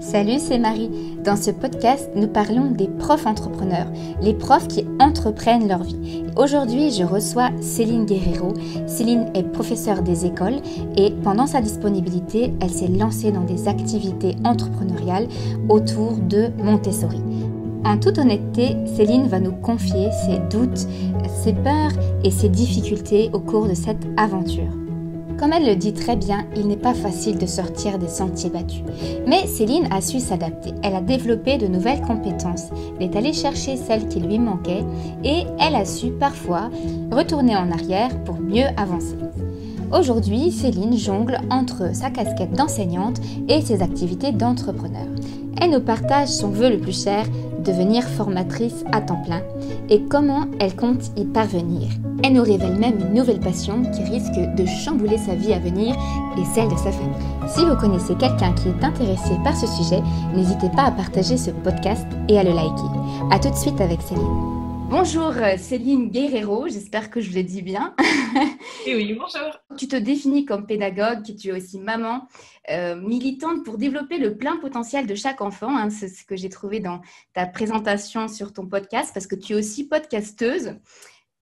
Salut, c'est Marie. Dans ce podcast, nous parlons des profs entrepreneurs, les profs qui entreprennent leur vie. Aujourd'hui, je reçois Céline Guerrero. Céline est professeure des écoles et pendant sa disponibilité, elle s'est lancée dans des activités entrepreneuriales autour de Montessori. En toute honnêteté, Céline va nous confier ses doutes, ses peurs et ses difficultés au cours de cette aventure. Comme elle le dit très bien, il n'est pas facile de sortir des sentiers battus. Mais Céline a su s'adapter. Elle a développé de nouvelles compétences. Elle est allée chercher celles qui lui manquaient et elle a su parfois retourner en arrière pour mieux avancer. Aujourd'hui, Céline jongle entre sa casquette d'enseignante et ses activités d'entrepreneur. Elle nous partage son vœu le plus cher, devenir formatrice à temps plein, et comment elle compte y parvenir. Elle nous révèle même une nouvelle passion qui risque de chambouler sa vie à venir et celle de sa famille. Si vous connaissez quelqu'un qui est intéressé par ce sujet, n'hésitez pas à partager ce podcast et à le liker. A tout de suite avec Céline. Bonjour Céline Guerrero, j'espère que je le dis bien. Oui, bonjour. Tu te définis comme pédagogue, tu es aussi maman, militante pour développer le plein potentiel de chaque enfant. C'est ce que j'ai trouvé dans ta présentation sur ton podcast, parce que tu es aussi podcasteuse.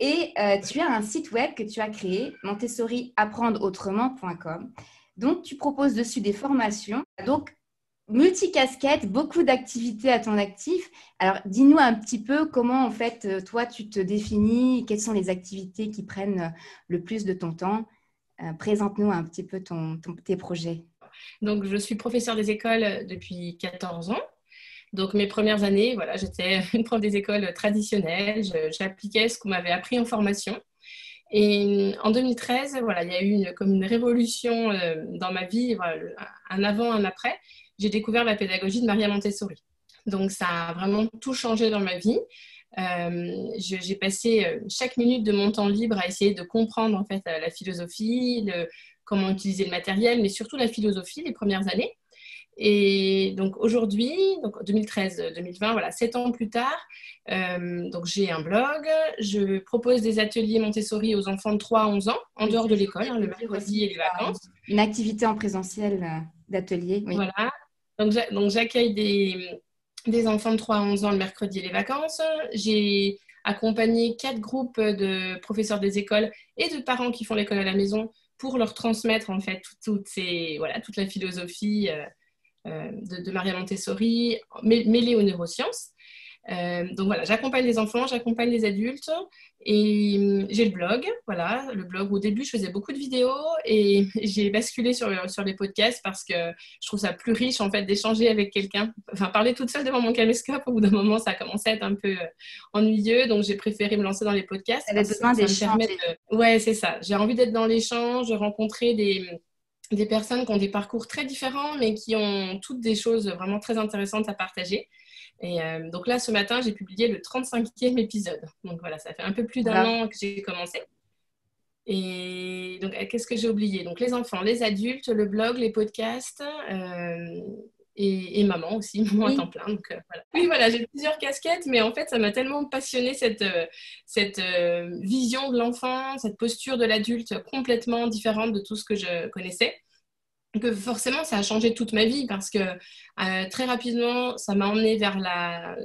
Et tu as un site web que tu as créé, montessoriapprendreautrement.com. Donc, tu proposes dessus des formations. Donc, multicasquette, beaucoup d'activités à ton actif. Alors, dis-nous un petit peu comment, en fait, toi, tu te définis, quelles sont les activités qui prennent le plus de ton temps. Présente-nous un petit peu tes projets. Donc, je suis professeure des écoles depuis 14 ans. Donc, mes premières années, voilà, j'étais une prof des écoles traditionnelles. J'appliquais ce qu'on m'avait appris en formation. Et en 2013, voilà, il y a eu comme une révolution dans ma vie, voilà, un avant, un après. J'ai découvert la pédagogie de Maria Montessori. Donc, ça a vraiment tout changé dans ma vie. J'ai passé chaque minute de mon temps libre à essayer de comprendre en fait la philosophie, comment utiliser le matériel, mais surtout la philosophie les premières années. Et donc aujourd'hui, donc 2013-2020, voilà, 7 ans plus tard, donc j'ai un blog, je propose des ateliers Montessori aux enfants de 3 à 11 ans, en dehors de l'école, le mercredi et les vacances. Une activité en présentiel d'atelier. Oui. Voilà, donc j'accueille des enfants de 3 à 11 ans le mercredi et les vacances. J'ai accompagné 4 groupes de professeurs des écoles et de parents qui font l'école à la maison pour leur transmettre en fait toute la philosophie de Maria Montessori mêlée aux neurosciences. Donc voilà, j'accompagne les enfants, j'accompagne les adultes et j'ai le blog. Voilà, le blog, au début, je faisais beaucoup de vidéos et j'ai basculé sur les podcasts parce que je trouve ça plus riche en fait d'échanger avec quelqu'un. Enfin, parler toute seule devant mon caméscope, au bout d'un moment, ça commençait à être un peu ennuyeux. Donc, j'ai préféré me lancer dans les podcasts. Elle a besoin d'échanger. Ouais, c'est ça. J'ai envie d'être dans l'échange, rencontrer des personnes qui ont des parcours très différents, mais qui ont toutes des choses vraiment très intéressantes à partager. Et donc là, ce matin, j'ai publié le 35e épisode. Donc voilà, ça fait un peu plus d'un an que j'ai commencé. Et donc, qu'est-ce que j'ai oublié? Donc les enfants, les adultes, le blog, les podcasts et maman aussi, maman à temps plein. Donc, voilà. Oui, voilà, j'ai plusieurs casquettes, mais en fait, ça m'a tellement passionnée cette vision de l'enfant, cette posture de l'adulte complètement différente de tout ce que je connaissais. Que forcément, ça a changé toute ma vie parce que très rapidement, ça m'a emmenée vers la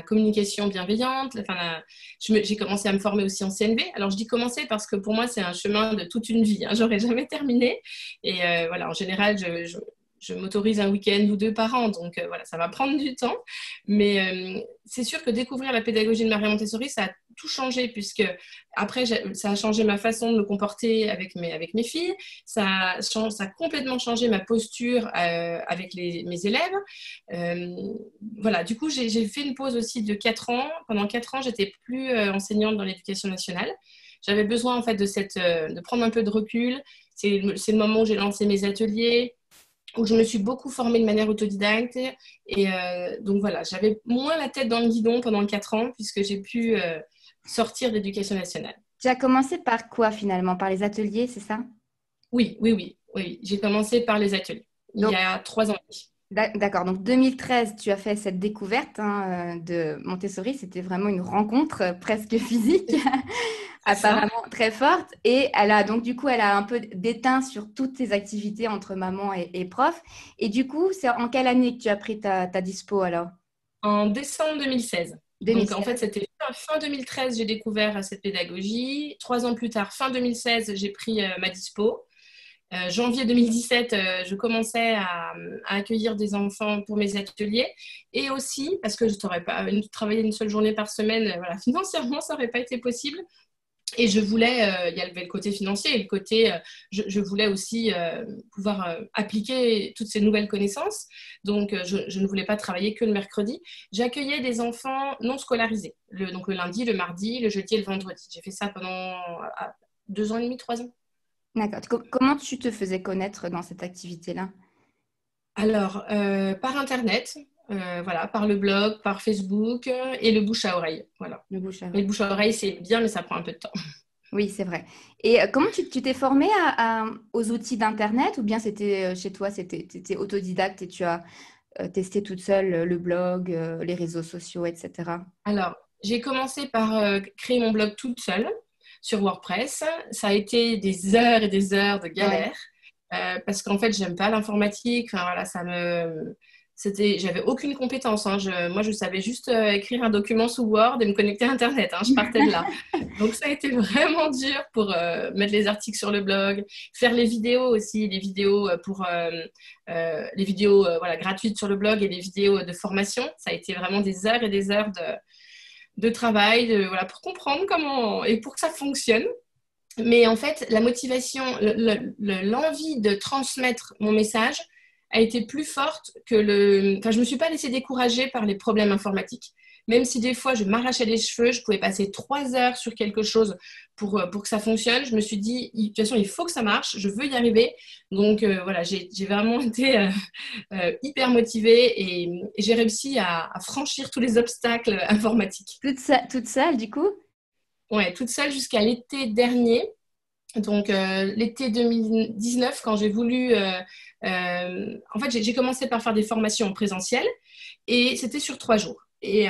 communication bienveillante. J'ai commencé à me former aussi en CNV. Alors, je dis commencer parce que pour moi, c'est un chemin de toute une vie. J'aurais jamais terminé. Et voilà, en général, je m'autorise un week-end ou 2 par an. Donc, voilà, ça va prendre du temps. Mais c'est sûr que découvrir la pédagogie de Maria Montessori, ça a tout changé puisque après, ça a changé ma façon de me comporter avec mes filles. Ça a complètement changé ma posture avec mes élèves. Voilà, du coup, j'ai fait une pause aussi de 4 ans. Pendant 4 ans, j'étais plus enseignante dans l'éducation nationale. J'avais besoin en fait de prendre un peu de recul. C'est le moment où j'ai lancé mes ateliers, où je me suis beaucoup formée de manière autodidacte. Et donc voilà, j'avais moins la tête dans le guidon pendant 4 ans puisque j'ai pu sortir d'éducation nationale. Tu as commencé par quoi finalement? Par les ateliers, c'est ça? Oui. J'ai commencé par les ateliers, il y a 3 ans. D'accord, donc 2013, tu as fait cette découverte de Montessori. C'était vraiment une rencontre presque physique. ça. apparemment très forte. Et elle a donc, du coup, elle a un peu déteint sur toutes tes activités entre maman et prof. Et du coup, c'est en quelle année que tu as pris ta dispo alors? En décembre 2016. Donc, en fait, 2016. c'était fin 2013, j'ai découvert cette pédagogie. 3 ans plus tard, fin 2016, j'ai pris ma dispo. Janvier 2017, je commençais à accueillir des enfants pour mes ateliers. Et aussi, parce que je n'aurais pas travaillé une seule journée par semaine, voilà, financièrement, ça n'aurait pas été possible. Et je voulais, il y avait le côté financier et le côté, je voulais aussi pouvoir appliquer toutes ces nouvelles connaissances. Donc, je ne voulais pas travailler que le mercredi. J'accueillais des enfants non scolarisés, donc le lundi, le mardi, le jeudi et le vendredi. J'ai fait ça pendant 2 ans et demi, 3 ans. D'accord. Comment tu te faisais connaître dans cette activité-là? Alors, par Internet, voilà, par le blog, par Facebook et le bouche à oreille. Voilà. Le bouche à Mais le oreille. bouche à oreille, c'est bien, mais ça prend un peu de temps. Oui, c'est vrai. Et comment tu t'es formée aux outils d'Internet ou bien c'était chez toi, t'étais autodidacte et tu as testé toute seule le blog, les réseaux sociaux, etc. Alors, j'ai commencé par créer mon blog toute seule sur WordPress. Ça a été des heures et des heures de Ouais. galère parce qu'en fait, j'aime pas l'informatique. Enfin, voilà, j'avais aucune compétence, hein. Moi, je savais juste écrire un document sous Word et me connecter à Internet, hein. Je partais de là. Donc, ça a été vraiment dur pour mettre les articles sur le blog, faire les vidéos aussi, les vidéos les vidéos voilà, gratuites sur le blog et les vidéos de formation. Ça a été vraiment des heures et des heures de travail, voilà, pour comprendre comment et pour que ça fonctionne. Mais en fait, la motivation, l'envie de transmettre mon message a été plus forte que Enfin, je me suis pas laissée décourager par les problèmes informatiques. Même si des fois, je m'arrachais les cheveux, je pouvais passer 3 heures sur quelque chose pour que ça fonctionne. Je me suis dit, de toute façon, il faut que ça marche, je veux y arriver. Donc, voilà, j'ai vraiment été hyper motivée et j'ai réussi à franchir tous les obstacles informatiques. Toute seule, du coup? Ouais, toute seule jusqu'à l'été dernier. Donc, l'été 2019, quand j'ai voulu... en fait, j'ai commencé par faire des formations en présentiel et c'était sur 3 jours. Et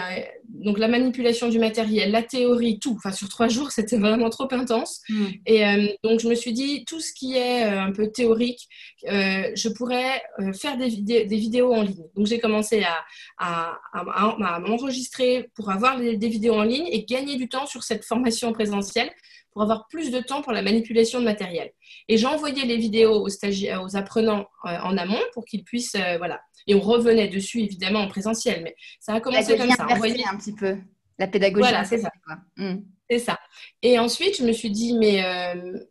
donc, la manipulation du matériel, la théorie, tout, enfin, sur 3 jours, c'était vraiment trop intense. Hmm. Et donc, je me suis dit, tout ce qui est un peu théorique, je pourrais faire des vidéos en ligne. Donc, j'ai commencé à m'enregistrer pour avoir des vidéos en ligne et gagner du temps sur cette formation en présentiel pour avoir plus de temps pour la manipulation de matériel. Et j'envoyais les vidéos aux stagiaires, aux apprenants en amont pour qu'ils puissent, voilà. Et on revenait dessus, évidemment, en présentiel, mais ça a commencé comme Pédagogie ça. inversée un petit peu. La pédagogie Voilà, c'est ça. inversée, quoi. Hmm. C'est ça. Et ensuite, je me suis dit, mais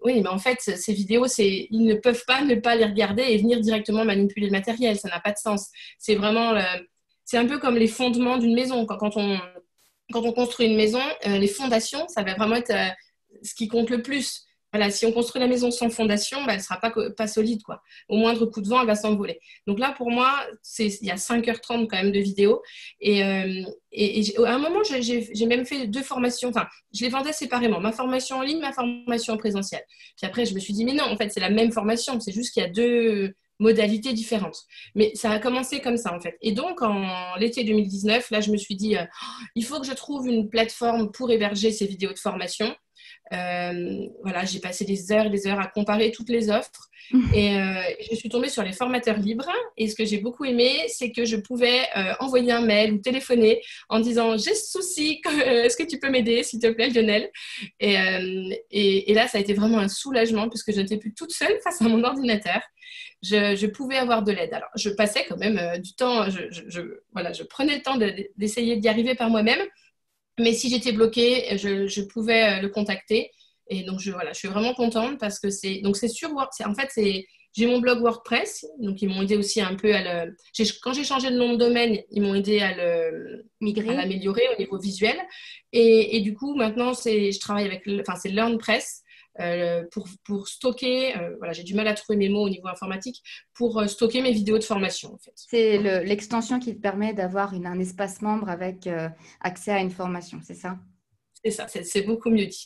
oui, mais en fait, ces vidéos, ils ne peuvent pas ne pas les regarder et venir directement manipuler le matériel. Ça n'a pas de sens. C'est vraiment, c'est un peu comme les fondements d'une maison. Quand on construit une maison, les fondations, ça va vraiment être ce qui compte le plus. Voilà, si on construit la maison sans fondation, bah, elle ne sera pas solide, quoi. Au moindre coup de vent, elle va s'envoler. Donc là, pour moi, il y a 5h30 quand même de vidéos. Et à un moment, j'ai même fait 2 formations. Enfin, je les vendais séparément. Ma formation en ligne, ma formation en présentiel. Puis après, je me suis dit, mais non, en fait, c'est la même formation. C'est juste qu'il y a 2 modalités différentes. Mais ça a commencé comme ça, en fait. Et donc, en l'été 2019, là, je me suis dit, il faut que je trouve une plateforme pour héberger ces vidéos de formation. Voilà, j'ai passé des heures et des heures à comparer toutes les offres et je suis tombée sur les formateurs libres. Et ce que j'ai beaucoup aimé, c'est que je pouvais envoyer un mail ou téléphoner en disant j'ai ce souci, est-ce que tu peux m'aider, s'il te plaît, Lionel? Et là, ça a été vraiment un soulagement puisque je n'étais plus toute seule face à mon ordinateur. Je pouvais avoir de l'aide. Alors, je passais quand même du temps, voilà, je prenais le temps d'essayer d'y arriver par moi-même. Mais si j'étais bloquée, je pouvais le contacter. Et donc, voilà, je suis vraiment contente parce que c'est sur WordPress. En fait, j'ai mon blog WordPress. Donc, ils m'ont aidé aussi un peu quand j'ai changé de nom de domaine, ils m'ont aidé à Migrer. l'améliorer au niveau visuel. Et du coup, maintenant, je travaille avec, enfin, c'est LearnPress. Pour stocker, voilà, j'ai du mal à trouver mes mots au niveau informatique, pour stocker mes vidéos de formation, en fait. C'est l'extension qui te permet d'avoir un espace membre avec accès à une formation, c'est ça? C'est ça, c'est beaucoup mieux dit.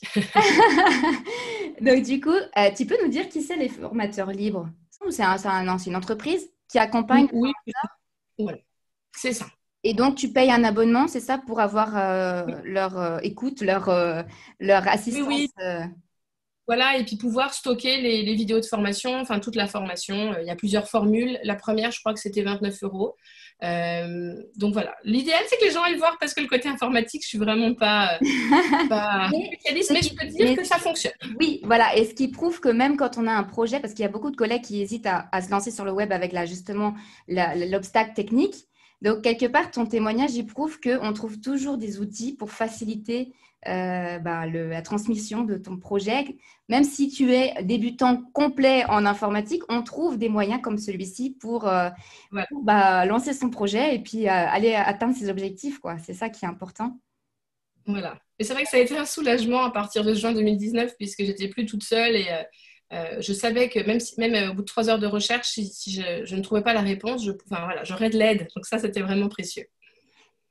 Donc, du coup, tu peux nous dire qui c'est les formateurs libres? Ou non, c'est une entreprise qui accompagne les Oui, formateurs? voilà, c'est ça. Et donc, tu payes un abonnement, c'est ça, pour avoir leur écoute, leur Oui, assistance. oui. Voilà, et puis pouvoir stocker les vidéos de formation, enfin toute la formation. Il y a plusieurs formules. La première, je crois que c'était 29 euros. Donc voilà. L'idéal, c'est que les gens aillent voir parce que le côté informatique, je suis vraiment pas Mais spécialiste, ce mais je qui, peux te dire mais que ça fonctionne. oui, voilà. Et ce qui prouve que même quand on a un projet, parce qu'il y a beaucoup de collègues qui hésitent à se lancer sur le web avec justement l'obstacle technique. Donc, quelque part, ton témoignage, il prouve qu'on trouve toujours des outils pour faciliter la transmission de ton projet. Même si tu es débutant complet en informatique, on trouve des moyens comme celui-ci Voilà. pour, lancer son projet et puis aller atteindre ses objectifs, quoi. C'est ça qui est important. Voilà. Et c'est vrai que ça a été un soulagement à partir de juin 2019, puisque j'étais plus toute seule et je savais que même au bout de 3 heures de recherche, si je ne trouvais pas la réponse, enfin, voilà, j'aurais de l'aide. Donc ça, c'était vraiment précieux.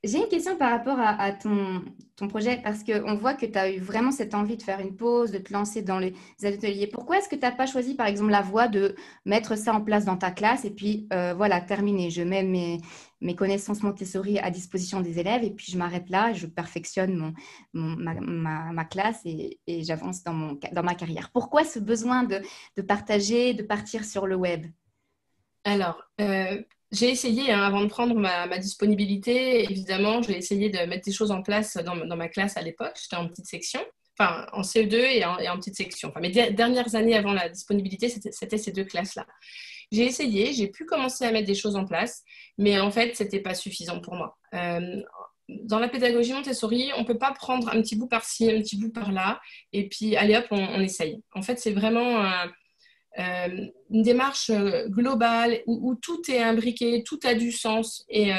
J'ai une question par rapport à ton projet, parce qu'on voit que tu as eu vraiment cette envie de faire une pause, de te lancer dans les ateliers. Pourquoi est-ce que tu n'as pas choisi, par exemple, la voie de mettre ça en place dans ta classe et puis voilà, terminé. Je mets mes connaissances Montessori à disposition des élèves et puis je m'arrête là, je perfectionne ma classe et j'avance dans ma carrière. Pourquoi ce besoin de partager, de partir sur le web? Alors, j'ai essayé, hein, avant de prendre ma disponibilité, évidemment, j'ai essayé de mettre des choses en place dans ma classe à l'époque. J'étais en petite section, enfin en CE2 et en petite section. Enfin, mes dernières années avant la disponibilité, c'était ces deux classes-là. J'ai essayé, j'ai pu commencer à mettre des choses en place, mais en fait, c'était pas suffisant pour moi. Dans la pédagogie Montessori, on peut pas prendre un petit bout par-ci, un petit bout par-là, et puis allez hop, on essaye. En fait, c'est vraiment une démarche globale où tout est imbriqué, tout a du sens. Et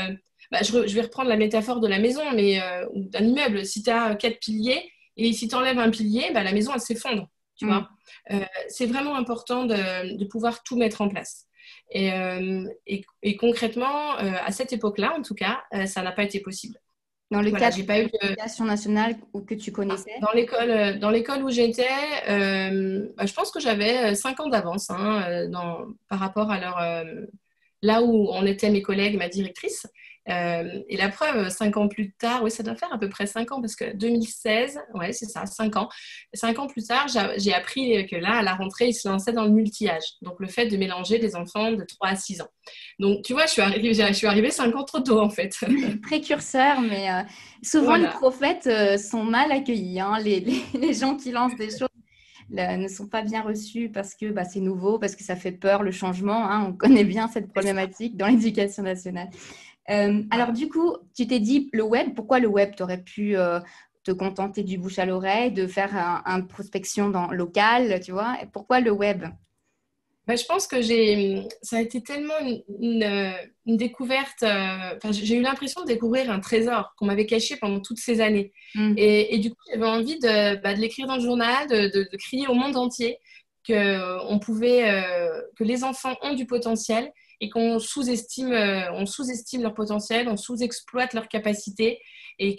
je vais reprendre la métaphore de la maison, mais ou d'un immeuble. Si tu as 4 piliers et si tu enlèves un pilier, la maison, elle s'effondre. Tu Hmm. vois. C'est vraiment important de pouvoir tout mettre en place. Et concrètement, à cette époque-là, en tout cas, ça n'a pas été possible. Dans le Voilà, cadre j'ai de pas eu de, l'éducation nationale ou que tu connaissais? dans l'école où j'étais, je pense que j'avais 5 ans d'avance, hein, par rapport à là où on était mes collègues, ma directrice. Et la preuve, 5 ans plus tard, oui, ça doit faire à peu près 5 ans, parce que 2016, ouais, c'est ça, 5 ans. 5 ans plus tard, j'ai appris que là, à la rentrée, ils se lançaient dans le multi-âge. Donc, le fait de mélanger des enfants de 3 à 6 ans. Donc, tu vois, je suis arrivée 5 ans trop tôt, en fait. Précurseur, mais souvent les Voilà. prophètes sont mal accueillis, hein. Les gens qui lancent des choses ne sont pas bien reçus parce que c'est nouveau, parce que ça fait peur le changement, hein. On connaît bien cette C'est ça. problématique dans l'éducation nationale. Alors Voilà. du coup, tu t'es dit le web, pourquoi le web? Tu aurais pu te contenter du bouche à l'oreille, de faire un prospection local, tu vois. Et pourquoi le web? Je pense que ça a été tellement une découverte. Enfin, j'ai eu l'impression de découvrir un trésor qu'on m'avait caché pendant toutes ces années. Hmm. Et du coup, j'avais envie de l'écrire dans le journal, de crier au monde entier que les enfants ont du potentiel et on sous-estime leur potentiel, on sous-exploite leurs capacités et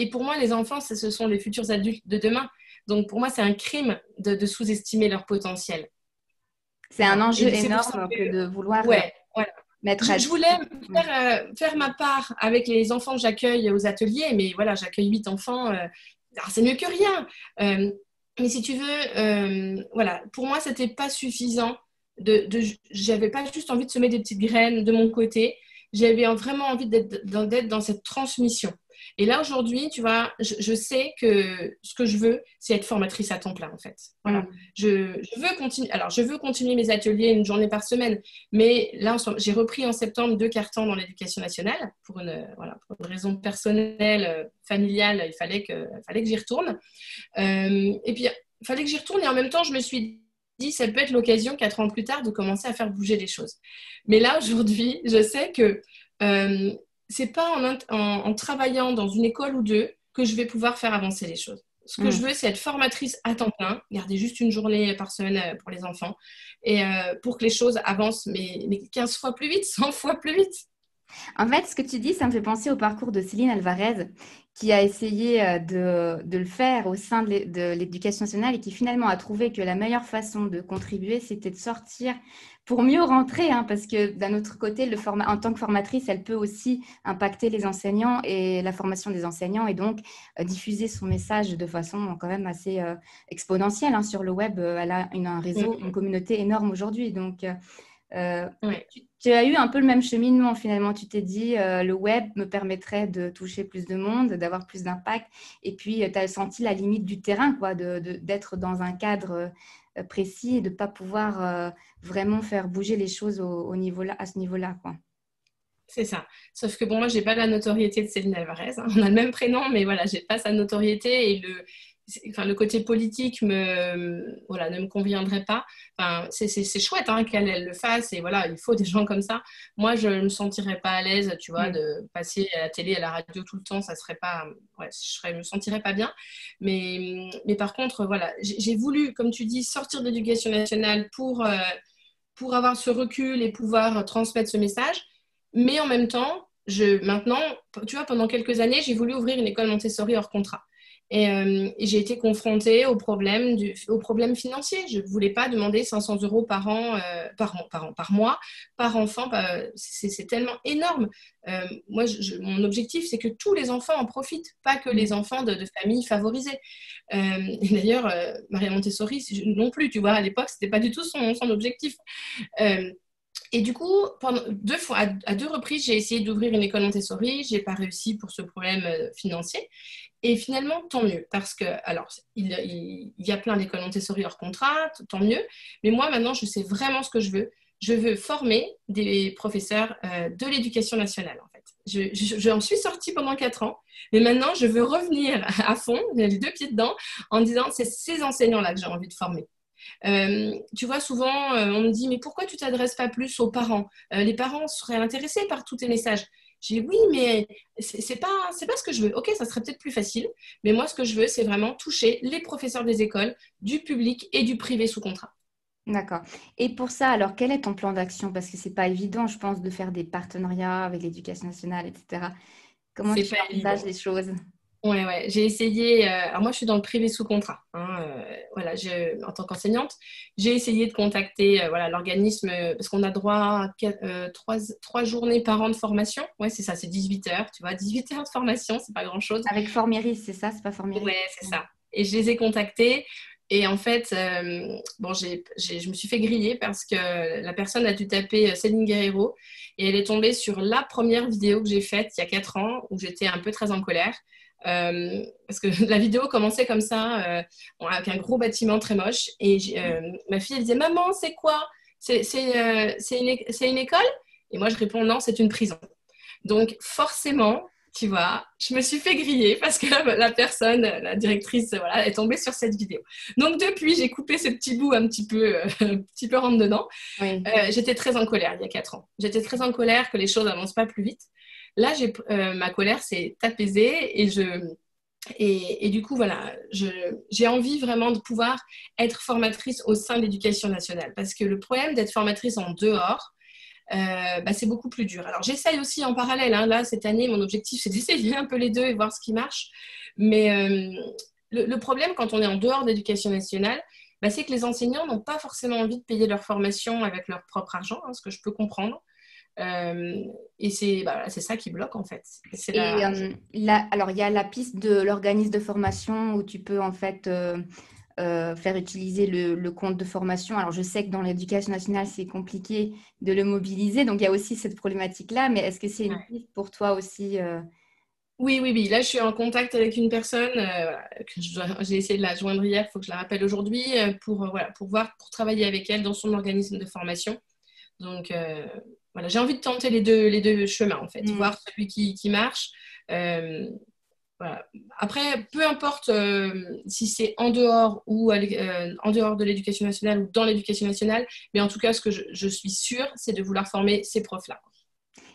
pour moi, les enfants, ce sont les futurs adultes de demain. Donc pour moi, c'est un crime de sous-estimer leur potentiel. C'est un Voilà. enjeu Et c'est pour ça énorme que, que de vouloir ouais, voilà. mettre Je à voulais disposition. Ouais. faire ma part avec les enfants que j'accueille aux ateliers, mais voilà, j'accueille 8 enfants. Alors c'est mieux que rien. Mais si tu veux, voilà, pour moi, c'était pas suffisant. J'avais pas juste envie de semer des petites graines de mon côté. J'avais vraiment envie d'être dans cette transmission. Et là, aujourd'hui, tu vois, je sais que ce que je veux, c'est être formatrice à temps plein, en fait. Voilà. Hmm. Je veux continuer. Alors, je veux continuer mes ateliers une journée par semaine, mais là, j'ai repris en septembre 2 cartons dans l'éducation nationale voilà, pour une raison personnelle, familiale. Il fallait que j'y retourne. Et puis, il fallait que j'y retourne et en même temps, je me suis dit, ça peut être l'occasion, 4 ans plus tard, de commencer à faire bouger les choses. Mais là, aujourd'hui, je sais que euh, c'est pas en travaillant dans une école ou deux que je vais pouvoir faire avancer les choses. Ce que je Hmm. veux, c'est être formatrice à temps plein, garder juste une journée par semaine pour les enfants, et pour que les choses avancent, mais 15 fois plus vite, 100 fois plus vite. En fait, ce que tu dis, ça me fait penser au parcours de Céline Alvarez, qui a essayé de le faire au sein de l'éducation nationale et qui finalement a trouvé que la meilleure façon de contribuer, c'était de sortir pour mieux rentrer, hein, parce que d'un autre côté, en tant que formatrice, elle peut aussi impacter les enseignants et la formation des enseignants et donc diffuser son message de façon quand même assez exponentielle, hein, sur le web. Elle a un réseau, une communauté énorme aujourd'hui. Donc, Ouais. tu as eu un peu le même cheminement finalement. Tu t'es dit, le web me permettrait de toucher plus de monde, d'avoir plus d'impact. Et puis, tu as senti la limite du terrain, quoi, d'être dans un cadre précis et de ne pas pouvoir vraiment faire bouger les choses au niveau là, à ce niveau-là, quoi. C'est ça. Sauf que bon, moi, j'ai pas la notoriété de Céline Alvarez, hein. On a le même prénom, mais voilà, j'ai pas sa notoriété et le côté politique voilà, ne me conviendrait pas. Enfin, c'est chouette, hein, qu'elle elle le fasse et voilà, il faut des gens comme ça. Moi, je ne me sentirais pas à l'aise, tu vois, Mm. de passer à la télé, à la radio tout le temps. Ça serait pas, ouais, me sentirais pas bien. Mais par contre, voilà, j'ai voulu, comme tu dis, sortir de l'éducation nationale pour avoir ce recul et pouvoir transmettre ce message. Mais en même temps, maintenant, tu vois, pendant quelques années, j'ai voulu ouvrir une école Montessori hors contrat. Et j'ai été confrontée au problème financier. Je ne voulais pas demander 500 euros par an, par mois, par enfant. C'est tellement énorme. Moi, mon objectif, c'est que tous les enfants en profitent, pas que les Mm. enfants de familles favorisées. Et d'ailleurs, Maria Montessori non plus, tu vois, à l'époque, ce n'était pas du tout son objectif. Euh, et du coup, pendant deux fois, à deux reprises, j'ai essayé d'ouvrir une école Montessori. J'ai pas réussi pour ce problème financier. Et finalement, tant mieux. Parce que, alors, il y a plein d'écoles Montessori hors contrat, tant mieux. Mais moi, maintenant, je sais vraiment ce que je veux. Je veux former des professeurs de l'éducation nationale, en fait. J'en suis sortie pendant 4 ans. Mais maintenant, je veux revenir à fond, j'ai les deux pieds dedans, en disant, c'est ces enseignants-là que j'ai envie de former. Tu vois, souvent, on me dit, mais pourquoi tu t'adresses pas plus aux parents? Les parents seraient intéressés par tous tes messages. J'ai dit, oui, mais c'est pas ce que je veux. Ok, ça serait peut-être plus facile, mais moi, ce que je veux, c'est vraiment toucher les professeurs des écoles, du public et du privé sous contrat. D'accord. Et pour ça, alors, quel est ton plan d'action? Parce que c'est pas évident, je pense, de faire des partenariats avec l'éducation nationale, etc. Comment C'est tu pas envisages évident. les choses? Ouais, ouais. J'ai essayé. Alors moi, je suis dans le privé sous contrat, hein, voilà, en tant qu'enseignante, j'ai essayé de contacter, voilà, l'organisme parce qu'on a droit à trois journées par an de formation. Ouais, c'est ça, c'est 18 heures. Tu vois, 18 heures de formation, c'est pas grand-chose. Avec Formiris, c'est ça? C'est pas Formiris? Ouais, c'est ça. Et je les ai contactés. Et en fait, bon, je me suis fait griller parce que la personne a dû taper Céline Guerrero et elle est tombée sur la première vidéo que j'ai faite il y a 4 ans où j'étais un peu très en colère. Parce que la vidéo commençait comme ça, avec un gros bâtiment très moche. Et ma fille, elle disait, Maman, c'est quoi? C'est une école? Et moi, je réponds, non, c'est une prison. Donc, forcément, tu vois, je me suis fait griller parce que la personne, la directrice, voilà, est tombée sur cette vidéo. Donc, depuis, j'ai coupé ce petit bout un petit peu rentre dedans. Oui. J'étais très en colère il y a 4 ans. J'étais très en colère que les choses n'avancent pas plus vite. Là, ma colère s'est apaisée et du coup, voilà, j'ai envie vraiment de pouvoir être formatrice au sein de l'éducation nationale parce que le problème d'être formatrice en dehors, c'est beaucoup plus dur. Alors, j'essaye aussi en parallèle, hein. Là, cette année, mon objectif, c'est d'essayer un peu les deux et voir ce qui marche. Mais le problème, quand on est en dehors de l'éducation nationale, c'est que les enseignants n'ont pas forcément envie de payer leur formation avec leur propre argent, hein, ce que je peux comprendre. Et c'est ça qui bloque, en fait. C'est Et la... là, alors, il y a la piste de l'organisme de formation où tu peux en fait faire utiliser le compte de formation. Alors, je sais que dans l'éducation nationale, c'est compliqué de le mobiliser, donc il y a aussi cette problématique-là, mais est-ce que c'est une piste pour toi aussi Oui, oui, oui. Là, je suis en contact avec une personne voilà, j'ai essayé de la joindre hier, il faut que je la rappelle aujourd'hui, voilà, pour travailler avec elle dans son organisme de formation. Donc, voilà, j'ai envie de tenter les deux chemins, en fait, Hmm. voir celui qui marche. Euh, voilà. Après, peu importe si c'est en dehors ou en dehors de l'éducation nationale ou dans l'éducation nationale, mais en tout cas, ce que je suis sûre, c'est de vouloir former ces profs-là.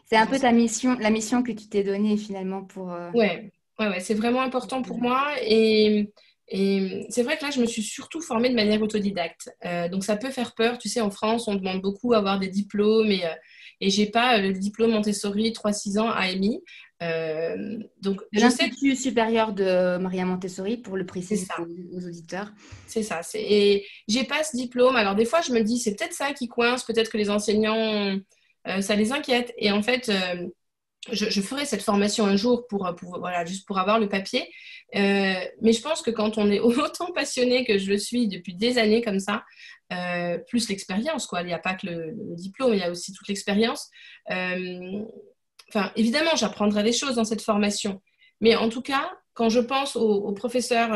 C'est un peu ta mission, la mission que tu t'es donnée finalement pour... Ouais, ouais, ouais, c'est vraiment important pour moi. Et Et c'est vrai que là, je me suis surtout formée de manière autodidacte. Donc, ça peut faire peur. Tu sais, en France, on demande beaucoup à avoir des diplômes et j'ai pas le diplôme Montessori 3-6 ans AMI. Donc, De je sais que l'Institut supérieur de Maria Montessori, pour le c'est préciser ça. aux auditeurs. C'est ça. Et j'ai pas ce diplôme. Alors, des fois, je me dis, c'est peut-être ça qui coince. Peut-être que les enseignants, ça les inquiète. Et en fait, je ferai cette formation un jour voilà, juste pour avoir le papier. Mais je pense que quand on est autant passionné que je le suis depuis des années comme ça, plus l'expérience, quoi. Il n'y a pas que le diplôme, il y a aussi toute l'expérience. Enfin, évidemment, j'apprendrai des choses dans cette formation. Mais en tout cas, quand je pense aux professeurs,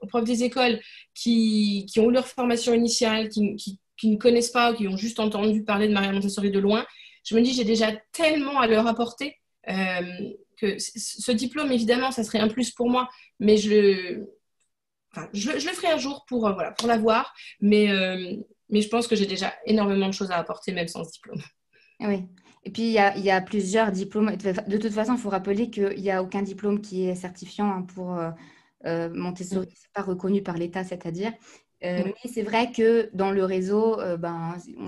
aux profs des écoles qui ont eu leur formation initiale, qui ne connaissent pas, qui ont juste entendu parler de Maria Montessori de loin, je me dis, j'ai déjà tellement à leur apporter que ce diplôme, évidemment, ça serait un plus pour moi, mais je le ferai un jour voilà, pour l'avoir, mais je pense que j'ai déjà énormément de choses à apporter, même sans ce diplôme. Oui. Et puis, il y a plusieurs diplômes. De toute façon, il faut rappeler qu'il n'y a aucun diplôme qui est certifiant hein, pour Montessori. Mm. Ce n'est pas reconnu par l'État, c'est-à-dire. Oui, Mais c'est vrai que dans le réseau,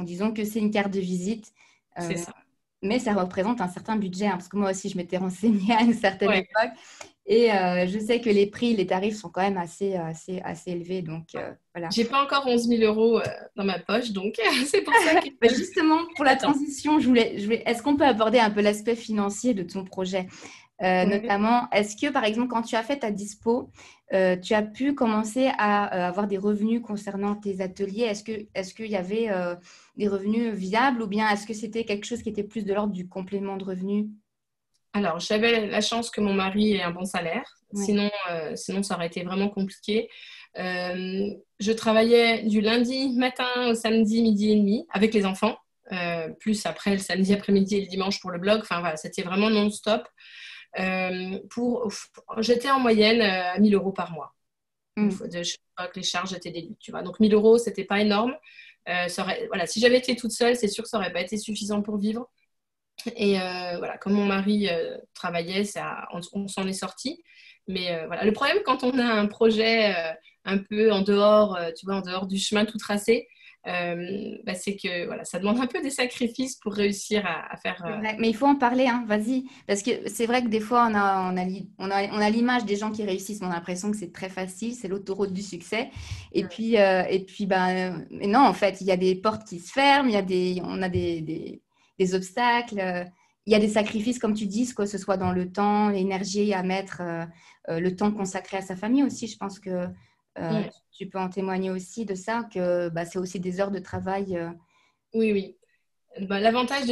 disons que c'est une carte de visite. c'est Euh, ça. mais ça représente un certain budget, hein, parce que moi aussi, je m'étais renseignée à une certaine Ouais. époque. Et je sais que les tarifs sont quand même assez élevés. Donc, voilà. J'ai pas encore 11 000 euros dans ma poche, donc c'est pour ça que Bah, justement, pour la j'attends. transition, est-ce qu'on peut aborder un peu l'aspect financier de ton projet? Ouais. Notamment, est-ce que, par exemple, quand tu as fait ta dispo, tu as pu commencer à avoir des revenus concernant tes ateliers? Est-ce qu'il y avait des revenus viables ou bien est-ce que c'était quelque chose qui était plus de l'ordre du complément de revenus? Alors, j'avais la chance que mon mari ait un bon salaire, Oui. sinon ça aurait été vraiment compliqué. Je travaillais du lundi matin au samedi midi et demi avec les enfants, plus après le samedi après-midi et le dimanche pour le blog. Enfin voilà, c'était vraiment non-stop. J'étais en moyenne à 1 000 euros par mois. Une Mm. fois de chaque fois que les charges étaient déduites, tu vois. Donc 1 000 euros, c'était pas énorme. Voilà, si j'avais été toute seule, c'est sûr que ça aurait pas été suffisant pour vivre. Et voilà, comme mon mari travaillait, on s'en est sorti. Mais voilà, le problème quand on a un projet un peu en dehors, tu vois, en dehors du chemin tout tracé, c'est que voilà, ça demande un peu des sacrifices pour réussir à faire. C'est vrai, mais il faut en parler, hein, vas-y. Parce que c'est vrai que des fois, on a l'image des gens qui réussissent, on a l'impression que c'est très facile, c'est l'autoroute du succès. Mais non, en fait, il y a des portes qui se ferment, on a des obstacles, il y a des sacrifices, comme tu dis, que ce soit dans le temps, l'énergie à mettre, le temps consacré à sa famille aussi. Je pense que Ouais. tu peux en témoigner aussi de ça, que c'est aussi des heures de travail. Oui, oui. L'avantage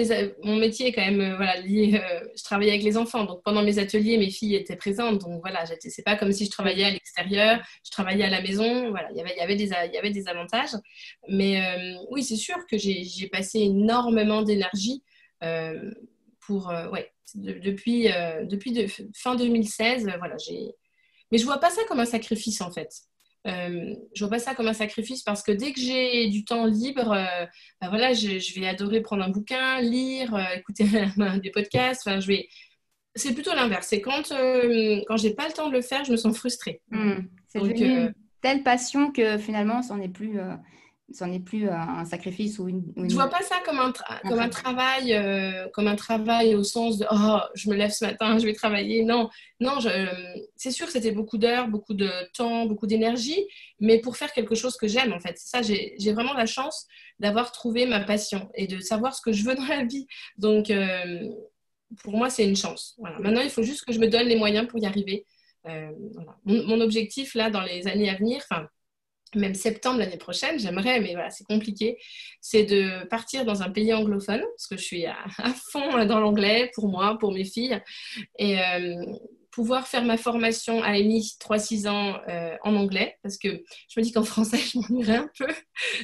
mon métier est quand même voilà, lié. Je travaillais avec les enfants, donc pendant mes ateliers, mes filles étaient présentes. Donc voilà, c'est pas comme si je travaillais Oui. à l'extérieur, je travaillais à la maison. Voilà, il y avait des avantages. Mais oui, c'est sûr que j'ai passé énormément d'énergie euh, ouais, fin 2016. Voilà, mais je vois pas ça comme un sacrifice en fait. Je vois pas ça comme un sacrifice parce que dès que j'ai du temps libre, voilà, je vais adorer prendre un bouquin, lire, écouter des podcasts. Enfin, c'est plutôt l'inverse. C'est quand j'ai pas le temps de le faire, je me sens frustrée. Voilà. C'est Donc, devenu une telle passion que finalement, c'en est plus un sacrifice je vois pas ça un comme travail. comme un travail au sens de oh, je me lève ce matin, je vais travailler. Non, non, c'est sûr que c'était beaucoup d'heures, beaucoup de temps, beaucoup d'énergie, mais pour faire quelque chose que j'aime en fait. C'est ça, j'ai vraiment la chance d'avoir trouvé ma passion et de savoir ce que je veux dans la vie. Donc, pour moi, c'est une chance. Voilà. Maintenant, il faut juste que je me donne les moyens pour y arriver. Voilà. Mon objectif là, dans les années à venir, enfin même septembre l'année prochaine, j'aimerais, mais voilà, c'est compliqué, c'est de partir dans un pays anglophone, parce que je suis à fond dans l'anglais pour moi, pour mes filles, et pouvoir faire ma formation à EMI 3-6 ans en anglais, parce que je me dis qu'en français, je m'ennuierais un peu.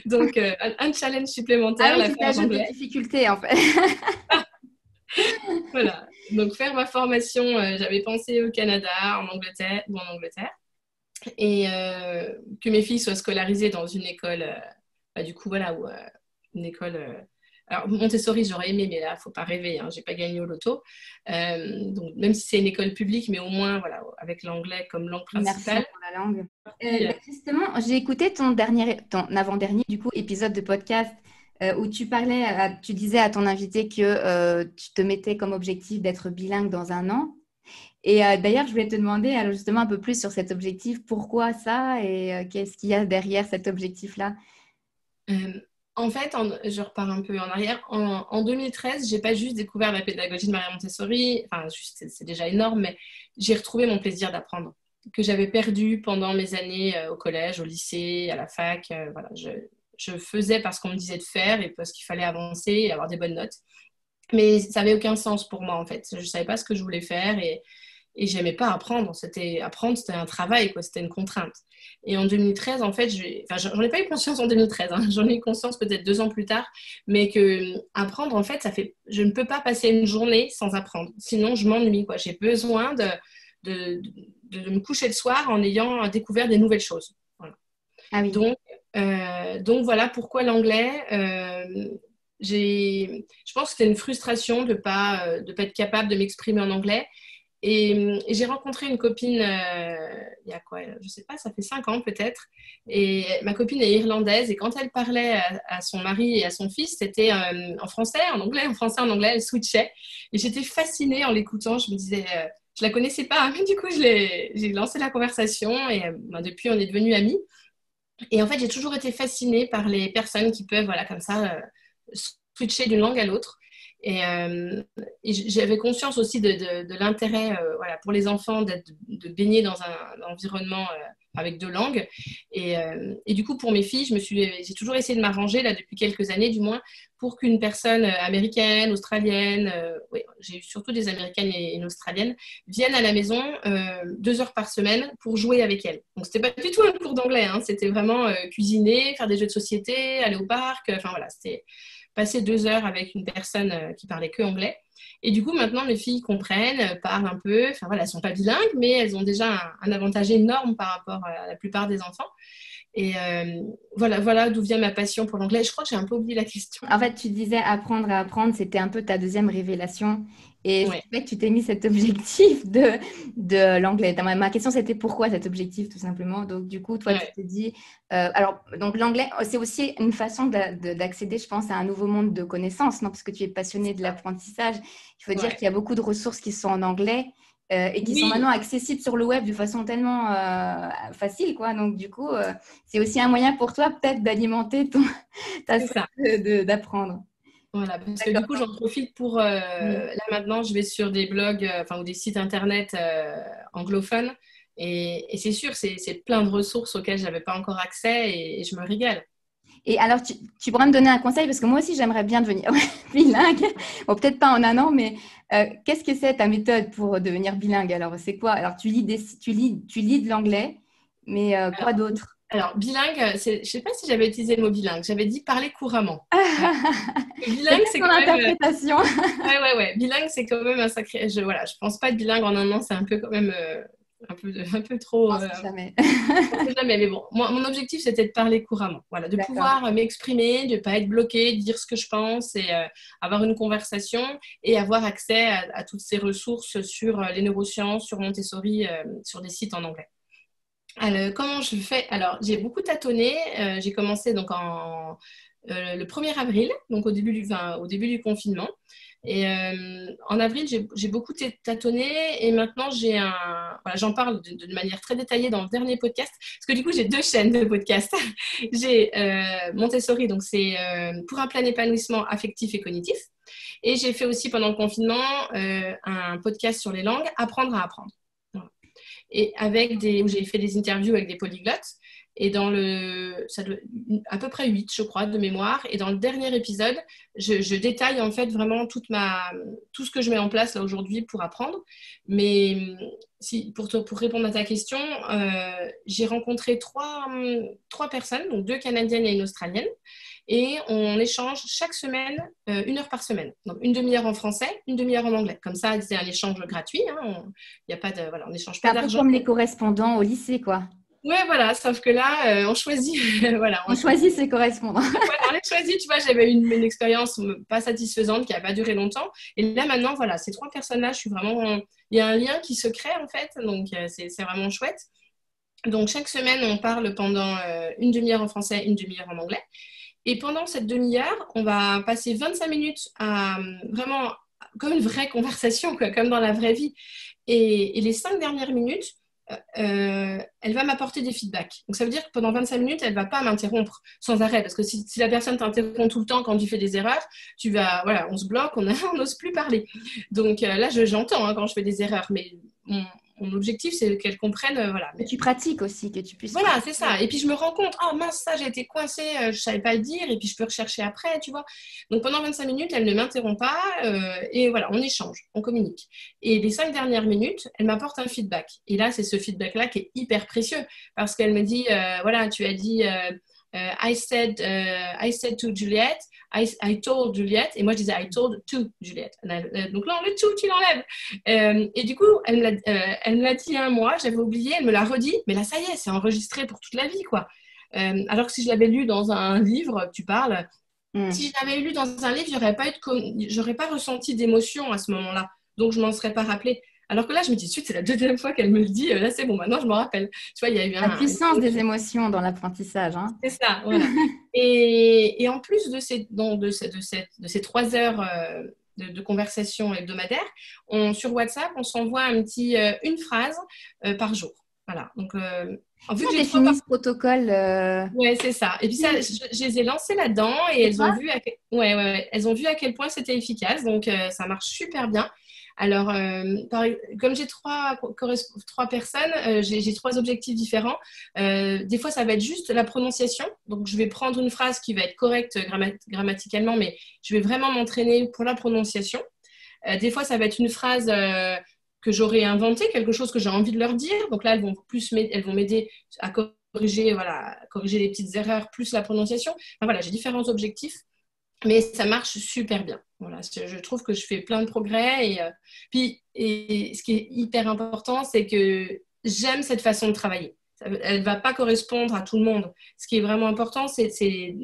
Donc, un challenge Ah supplémentaire, oui, la tu faire en t'ajoutes des anglais. difficultés en fait. Voilà. Donc, faire ma formation, j'avais pensé au Canada, en Angleterre. Et que mes filles soient scolarisées dans une école, du coup, voilà, une école Alors, Montessori, j'aurais aimé, mais là, il ne faut pas rêver, hein, je n'ai pas gagné au loto. Donc, même si c'est une école publique, mais au moins, voilà, avec l'anglais comme langue Immersion principale. dans la langue. Puis, Justement, j'ai écouté ton avant-dernier du coup épisode de podcast où tu parlais, tu disais à ton invité que tu te mettais comme objectif d'être bilingue dans un an. Et d'ailleurs, je voulais te demander alors justement un peu plus sur cet objectif. Pourquoi ça et qu'est-ce qu'il y a derrière cet objectif-là? En fait, je repars un peu en arrière. En 2013, j'ai pas juste découvert la pédagogie de Maria Montessori. Enfin, juste, c'est déjà énorme, mais j'ai retrouvé mon plaisir d'apprendre que j'avais perdu pendant mes années au collège, au lycée, à la fac. Voilà, je faisais parce qu'on me disait de faire et parce qu'il fallait avancer et avoir des bonnes notes. Mais ça n'avait aucun sens pour moi, en fait. Je ne savais pas ce que je voulais faire et j'aimais pas apprendre. Apprendre, c'était un travail, quoi. C'était une contrainte. Et en 2013, en fait, j'en ai pas eu conscience en 2013. Hein. J'en ai eu conscience peut-être 2 ans plus tard. Mais que apprendre, en fait, je ne peux pas passer une journée sans apprendre. Sinon, je m'ennuie, quoi. J'ai besoin de me coucher le soir en ayant découvert des nouvelles choses. Voilà. Ah oui. Donc voilà pourquoi l'anglais. Je pense que c'était une frustration de pas être capable de m'exprimer en anglais. Et j'ai rencontré une copine il y a quoi, je sais pas, ça fait 5 ans peut-être. Et ma copine est irlandaise et quand elle parlait à son mari et à son fils, c'était en français, en anglais, en français, en anglais, elle switchait. Et j'étais fascinée en l'écoutant. Je me disais, je la connaissais pas, mais du coup, j'ai lancé la conversation et depuis, on est devenus amis. Et en fait, j'ai toujours été fascinée par les personnes qui peuvent, voilà, comme ça, switcher d'une langue à l'autre. Et j'avais conscience aussi de l'intérêt voilà, pour les enfants de baigner dans un environnement avec 2 langues. Et du coup, pour mes filles, j'ai toujours essayé de m'arranger, là, depuis quelques années du moins, pour qu'une personne américaine, australienne, oui, j'ai eu surtout des américaines et une australienne, viennent à la maison 2 heures par semaine pour jouer avec elles. Donc, c'était pas du tout un cours d'anglais, hein, c'était vraiment cuisiner, faire des jeux de société, aller au parc, enfin voilà, c'était passer 2 heures avec une personne qui parlait que anglais. Et du coup, maintenant, mes filles comprennent, parlent un peu. Enfin voilà, elles sont pas bilingues, mais elles ont déjà un avantage énorme par rapport à la plupart des enfants. Et voilà d'où vient ma passion pour l'anglais. Je crois que j'ai un peu oublié la question. En fait, tu disais apprendre à apprendre, c'était un peu ta deuxième révélation. Et ce Ouais. qui fait que tu t'es mis cet objectif de l'anglais. Ma question, c'était pourquoi cet objectif, tout simplement. Donc, du coup, toi, tu Ouais. te dis... alors, donc l'anglais, c'est aussi une façon d'accéder, je pense, à un nouveau monde de connaissances, non? Parce que tu es passionné de l'apprentissage. Il faut dire Ouais. qu'il y a beaucoup de ressources qui sont en anglais et qui sont Oui, maintenant accessibles sur le web de façon tellement facile, quoi. Donc, du coup, c'est aussi un moyen pour toi, peut-être, d'alimenter ta c'est soif ça. d'apprendre. Voilà, parce que du coup, D'accord. j'en profite pour... Oui. là, maintenant, je vais sur des blogs enfin, ou des sites internet anglophones. Et c'est sûr, c'est plein de ressources auxquelles je n'avais pas encore accès et je me régale. Et alors, tu pourrais me donner un conseil parce que moi aussi, j'aimerais bien devenir bilingue. Bon, peut-être pas en un an, mais qu'est-ce que c'est ta méthode pour devenir bilingue? Alors, c'est quoi? Alors, tu lis de l'anglais, mais quoi d'autre? Alors, bilingue, je ne sais pas si j'avais utilisé le mot bilingue. J'avais dit parler couramment. C'est Bilingue, peut-être c'est ton quand même... interprétation. Ouais. Bilingue, c'est quand même un sacré... Voilà, je pense pas être bilingue en un an, c'est un peu quand même un peu trop... On sait jamais. on sait jamais, mais bon, moi, mon objectif, c'était de parler couramment. Voilà, de D'accord. pouvoir m'exprimer, de ne pas être bloquée, de dire ce que je pense et avoir une conversation et avoir accès à toutes ces ressources sur les neurosciences, sur Montessori, sur des sites en anglais. Alors, comment je fais? Alors, j'ai beaucoup tâtonné. J'ai commencé donc le 1er avril, donc au début du confinement. Et en avril, j'ai beaucoup tâtonné et maintenant, voilà, j'en parle de manière très détaillée dans le dernier podcast parce que du coup, j'ai 2 chaînes de podcast. J'ai Montessori, donc c'est pour un plein épanouissement affectif et cognitif. Et j'ai fait aussi pendant le confinement un podcast sur les langues, Apprendre à apprendre. Et où j'ai fait des interviews avec des polyglottes. Et ça doit, à peu près 8, je crois, de mémoire. Et dans le dernier épisode, je détaille en fait vraiment tout ce que je mets en place là aujourd'hui pour apprendre. Mais pour répondre à ta question, j'ai rencontré 3 personnes, donc 2 Canadiennes et une Australienne. Et on échange chaque semaine 1 heure par semaine. Donc une demi-heure en français, une demi-heure en anglais. Comme ça, c'est un échange gratuit. Hein. Il y a pas de, voilà, on n'échange C'est pas un peu d'argent. comme les correspondants au lycée, quoi. Ouais, voilà, sauf que là, on choisit, voilà, On choisit ses correspondants. voilà, on les choisit. Tu vois, j'avais une expérience pas satisfaisante qui n'a pas duré longtemps. Et là, maintenant, voilà, ces 3 personnes-là, je suis vraiment. Il y a un lien qui se crée, en fait, donc c'est vraiment chouette. Donc, chaque semaine, on parle pendant une demi-heure en français, une demi-heure en anglais. Et pendant cette demi-heure, on va passer 25 minutes à vraiment comme une vraie conversation, quoi, comme dans la vraie vie. Et les 5 dernières minutes, elle va m'apporter des feedbacks. Donc ça veut dire que pendant 25 minutes, elle ne va pas m'interrompre sans arrêt. Parce que si la personne t'interrompt tout le temps quand tu fais des erreurs, voilà, on se bloque, on n'ose plus parler. Donc là, j'entends quand je fais des erreurs, mais mon objectif, c'est qu'elle comprenne, voilà. Que tu pratiques aussi, que tu puisses Voilà, c'est pratiquer. ça. Et puis je me rends compte, oh mince, ça, j'ai été coincée, je ne savais pas le dire, et puis je peux rechercher après, tu vois. Donc pendant 25 minutes, elle ne m'interrompt pas, et voilà, on échange, on communique. Et les 5 dernières minutes, elle m'apporte un feedback. Et là, c'est ce feedback-là qui est hyper précieux, parce qu'elle me dit, voilà, tu as dit, I said to Juliette, I told Juliette, et moi je disais I told to Juliette. Donc là, le to, tu l'enlèves. Et du coup, elle me l'a dit un mois, j'avais oublié, elle me l'a redit, mais là, ça y est, c'est enregistré pour toute la vie, quoi. Alors que si je l'avais lu dans un livre, tu parles, si je l'avais lu dans un livre, j'aurais pas ressenti d'émotion à ce moment-là, donc je m'en serais pas rappelé. Alors que là, je me dis, c'est la deuxième fois qu'elle me le dit, là c'est bon, maintenant je me rappelle. Tu vois, il y a eu La puissance des émotions dans l'apprentissage. Hein. c'est ça, voilà. Et en plus de ces 3 heures de conversation hebdomadaire, sur WhatsApp, on s'envoie une phrase par jour. Voilà. Donc, vu Comment que on j'ai définit ce protocole Ouais, c'est ça. Et puis ça, je les ai lancées là-dedans et C'est elles ont toi? vu ouais. Elles ont vu à quel point c'était efficace. Donc, ça marche super bien. Alors, comme j'ai trois personnes, j'ai 3 objectifs différents. Des fois, ça va être juste la prononciation. Donc, je vais prendre une phrase qui va être correcte grammaticalement, mais je vais vraiment m'entraîner pour la prononciation. Des fois, ça va être une phrase que j'aurais inventée, quelque chose que j'ai envie de leur dire. Donc là, elles vont m'aider à corriger, voilà, corriger les petites erreurs, plus la prononciation. Enfin, voilà, j'ai différents objectifs, mais ça marche super bien. Voilà, je trouve que je fais plein de progrès. Et ce qui est hyper important, c'est que j'aime cette façon de travailler. Elle ne va pas correspondre à tout le monde. Ce qui est vraiment important, c'est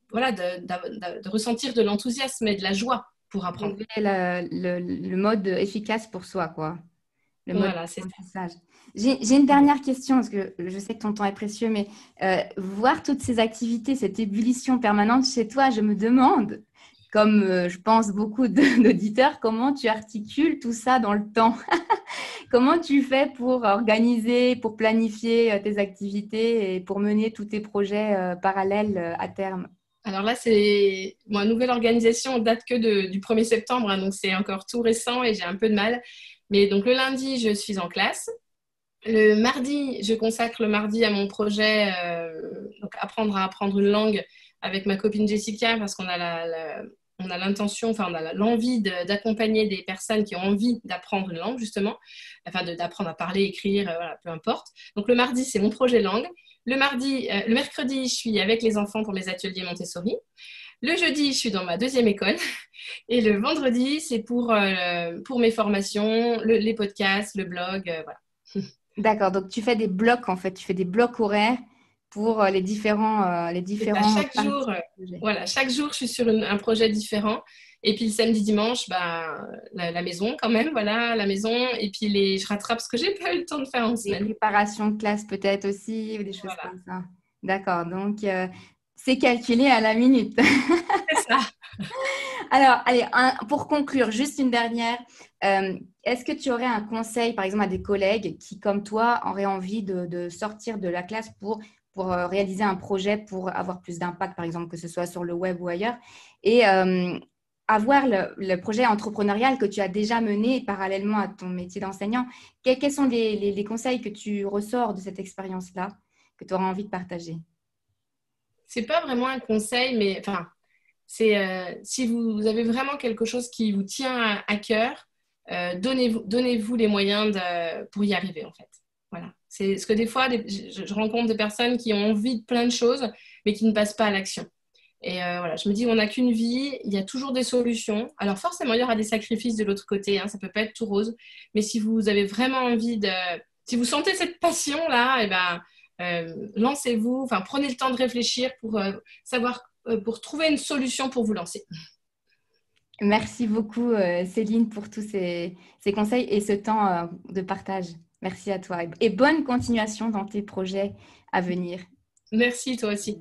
voilà, de ressentir de l'enthousiasme et de la joie pour apprendre. Trouver le mode efficace pour soi, quoi. Le mode Voilà, c'est ça. d'apprentissage. J'ai une dernière question, parce que je sais que ton temps est précieux, mais voir toutes ces activités, cette ébullition permanente chez toi, je me demande, comme je pense beaucoup d'auditeurs, comment tu articules tout ça dans le temps? Comment tu fais pour organiser, pour planifier tes activités et pour mener tous tes projets parallèles à terme? Alors là, c'est ma nouvelle organisation date que du 1er septembre, hein, donc c'est encore tout récent et j'ai un peu de mal. Mais donc le lundi, je suis en classe. Le mardi, je consacre le mardi à mon projet, donc apprendre à apprendre une langue avec ma copine Jessica, parce qu'on a on a l'intention, enfin on a l'envie d'accompagner des personnes qui ont envie d'apprendre une langue justement, enfin d'apprendre à parler, écrire, voilà, peu importe. Donc le mardi, c'est mon projet langue. Le mercredi, je suis avec les enfants pour mes ateliers Montessori. Le jeudi, je suis dans ma deuxième école. Et le vendredi, c'est pour mes formations, les podcasts, le blog, voilà. D'accord, donc tu fais des blocs en fait, tu fais des blocs horaires pour les C'est ça, différents parties du projet. voilà, chaque jour, je suis sur un projet différent. Et puis le samedi, dimanche, bah, la maison quand même, voilà, la maison. Et puis je rattrape ce que j'ai pas eu le temps de faire en Des semaine. préparations de classe peut-être aussi, ou des choses Voilà, comme ça. D'accord, donc c'est calculé à la minute. c'est ça. Alors, allez, pour conclure, juste une dernière. Est-ce que tu aurais un conseil, par exemple, à des collègues qui, comme toi, auraient envie de sortir de la classe pour réaliser un projet, pour avoir plus d'impact, par exemple, que ce soit sur le web ou ailleurs, et avoir le projet entrepreneurial que tu as déjà mené parallèlement à ton métier d'enseignant? Quels sont les conseils que tu ressors de cette expérience-là, que tu auras envie de partager? C'est pas vraiment un conseil, mais enfin, si vous avez vraiment quelque chose qui vous tient à cœur, donnez-vous les moyens pour y arriver, en fait. Voilà. C'est ce que des fois, je rencontre des personnes qui ont envie de plein de choses, mais qui ne passent pas à l'action. Et voilà, je me dis, on n'a qu'une vie, il y a toujours des solutions. Alors forcément, il y aura des sacrifices de l'autre côté, hein, ça peut pas être tout rose. Mais si vous avez vraiment envie si vous sentez cette passion-là, eh ben, lancez-vous, enfin, prenez le temps de réfléchir pour pour trouver une solution pour vous lancer. Merci beaucoup, Céline, pour tous ces conseils et ce temps de partage. Merci à toi et bonne continuation dans tes projets à venir. Merci, toi aussi.